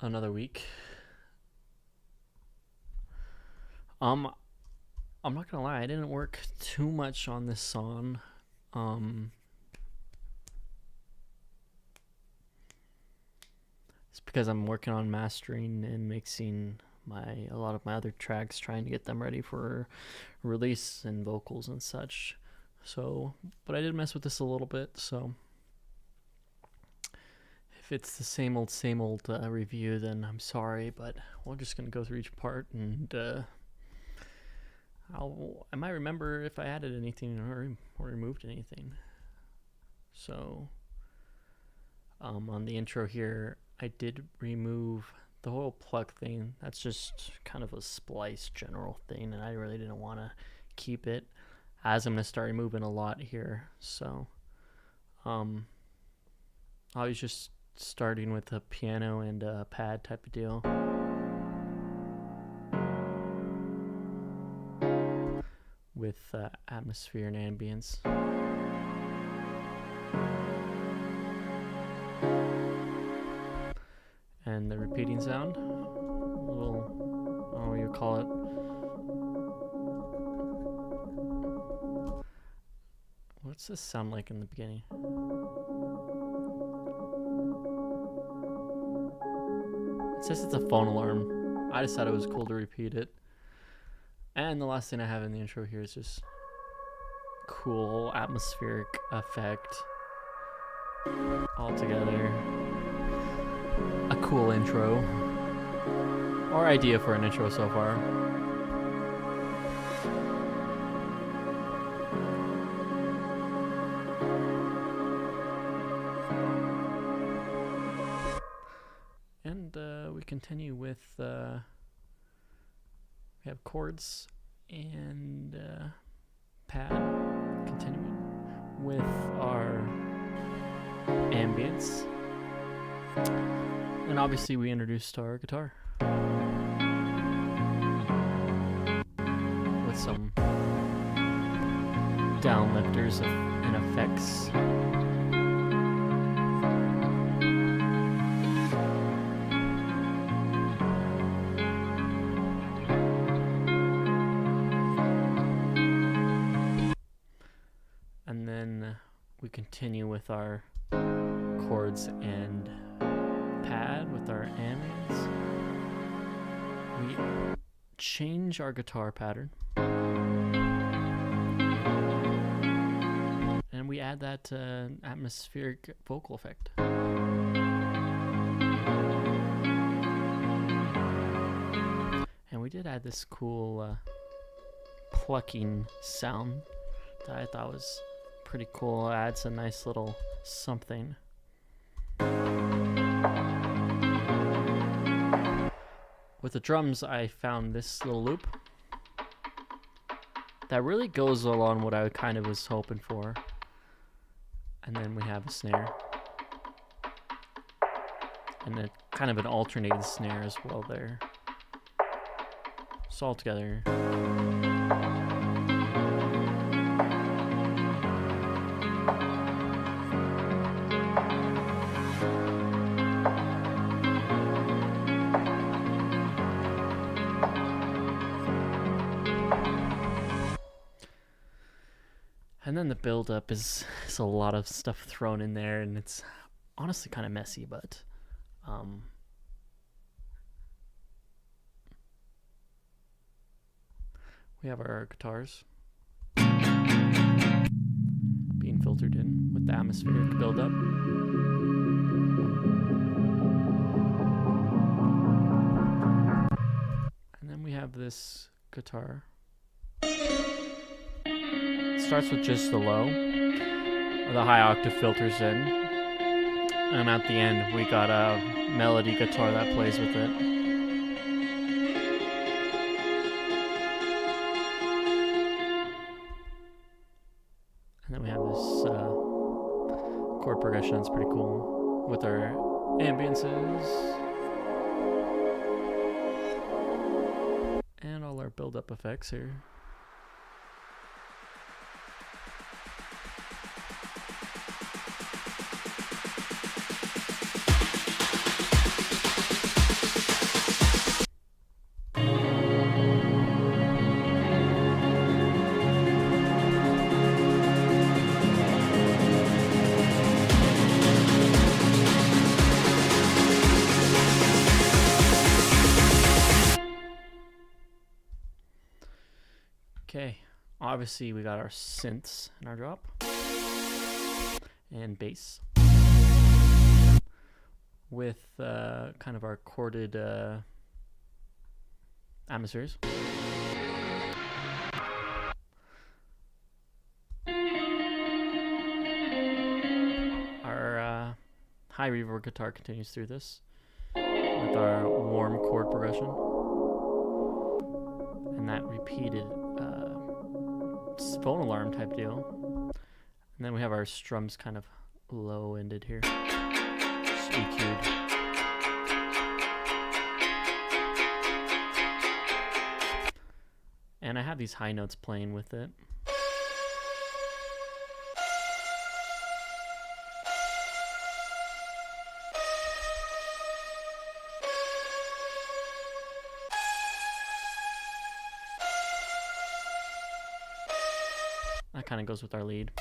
Another week. I'm not gonna lie, I didn't work too much on this song. It's because I'm working on mastering and mixing a lot of my other tracks, trying to get them ready for release and vocals and such. So, but I did mess with this a little bit, so if it's the same old review, then I'm sorry, but we're just gonna go through each part, and I might remember if I added anything or removed anything. So, on the intro here, I did remove the whole pluck thing. That's just kind of a splice general thing, and I really didn't want to keep it, as I'm gonna start removing a lot here. So, I was just starting with a piano and a pad type of deal. With atmosphere and ambience. And the repeating sound. A little, I don't know what you call it. What's this sound like in the beginning? It says it's a phone alarm. I just thought it was cool to repeat it. And the last thing I have in the intro here is just cool atmospheric effect all together. A cool intro, or idea for an intro so far. And we continue with we have chords and pad, continuing with our ambience, and obviously we introduced our guitar with some downlifters and effects. And then we continue with our chords and pad with our ambience. We change our guitar pattern, and we add that atmospheric vocal effect. And we did add this cool plucking sound that I thought was pretty cool. Adds a nice little something. With the drums, I found this little loop that really goes along what I kind of was hoping for. And then we have a snare. And then kind of an alternating snare as well there. So all together. And then the build-up is a lot of stuff thrown in there, and it's honestly kind of messy, but we have our guitars being filtered in with the atmospheric build-up. And then we have this guitar. Starts with just the low, the high octave filters in, and at the end we got a melody guitar that plays with it. And then we have this chord progression that's pretty cool with our ambiences and all our build-up effects here. Okay, obviously we got our synths in our drop and bass with kind of our chorded atmospheres. Our high reverb guitar continues through this with our warm chord progression and that repeated phone alarm type deal. And then we have our strums kind of low ended here, just EQ'd. And I have these high notes playing with it. That kind of goes with our lead.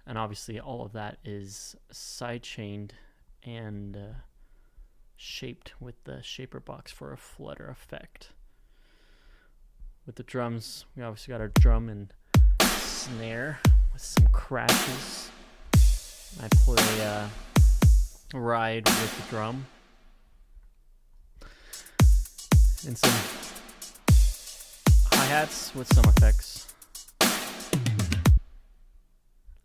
And obviously all of that is sidechained and shaped with the shaper box for a flutter effect. With the drums, we obviously got our drum and snare with some crashes. I play ride with the drum and some hi-hats with some effects.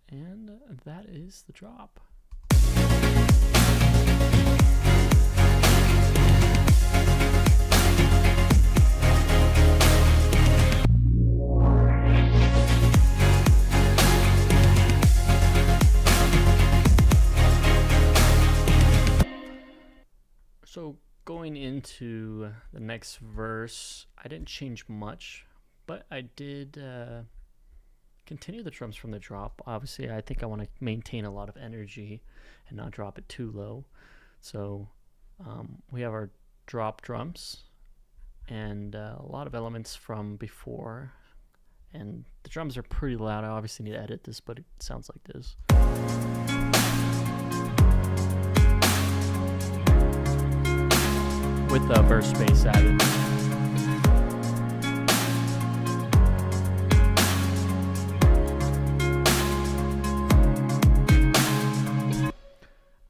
And that is the drop. So going into the next verse, I didn't change much, but I did continue the drums from the drop. Obviously, I think I want to maintain a lot of energy and not drop it too low. So we have our drop drums and a lot of elements from before. And the drums are pretty loud. I obviously need to edit this, but it sounds like this. With the verse bass added.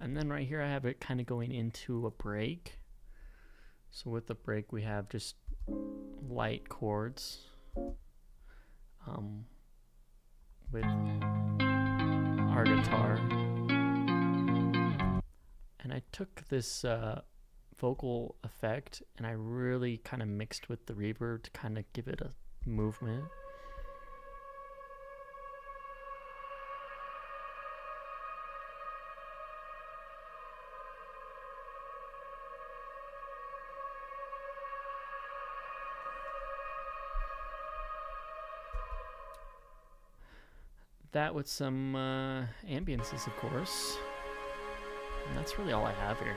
And then right here I have it kind of going into a break. So with the break we have just light chords with our guitar. And I took this vocal effect and I really kind of mixed with the reverb to kind of give it a movement. That with some ambiances, of course. And that's really all I have here.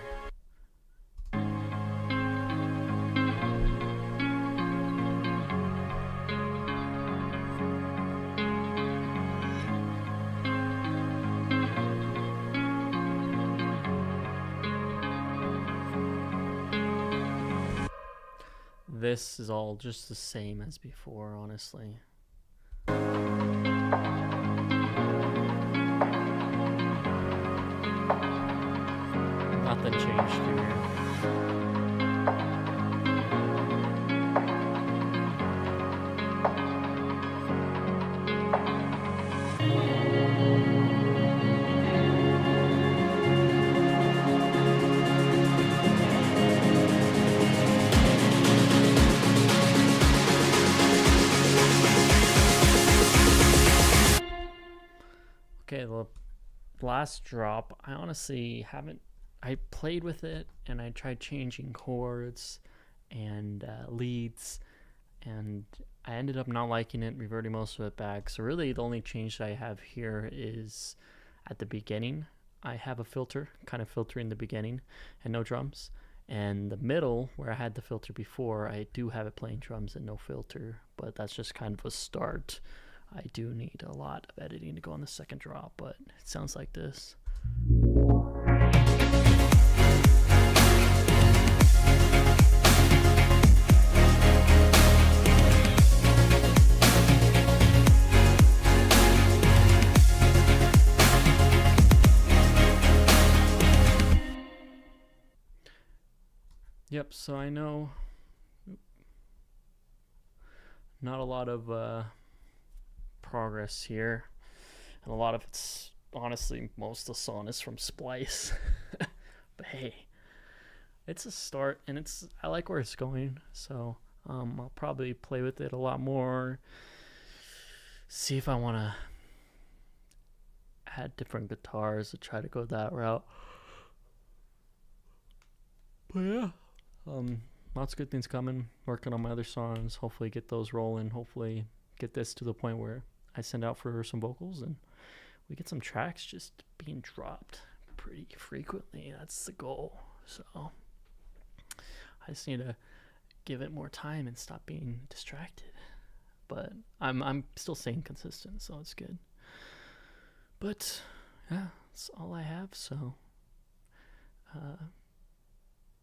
This is all just the same as before, honestly. Nothing changed here. Okay, the last drop, I honestly haven't, I played with it and I tried changing chords and leads, and I ended up not liking it, reverting most of it back. So really the only change that I have here is at the beginning. I have a filter, kind of filtering the beginning and no drums. And the middle, where I had the filter before, I do have it playing drums and no filter, but that's just kind of a start. I do need a lot of editing to go on the second drop, but it sounds like this. Yep, so I know not a lot of progress here, and a lot of it's honestly most of the song is from Splice. But hey, it's a start, and I like where it's going, so I'll probably play with it a lot more, see if I want to add different guitars to try to go that route. But yeah, lots of good things coming. Working on my other songs. Hopefully get those rolling. Hopefully get this to the point where I send out for some vocals and we get some tracks just being dropped pretty frequently. That's the goal. So I just need to give it more time and stop being distracted. But I'm still staying consistent, so it's good. But yeah, that's all I have. So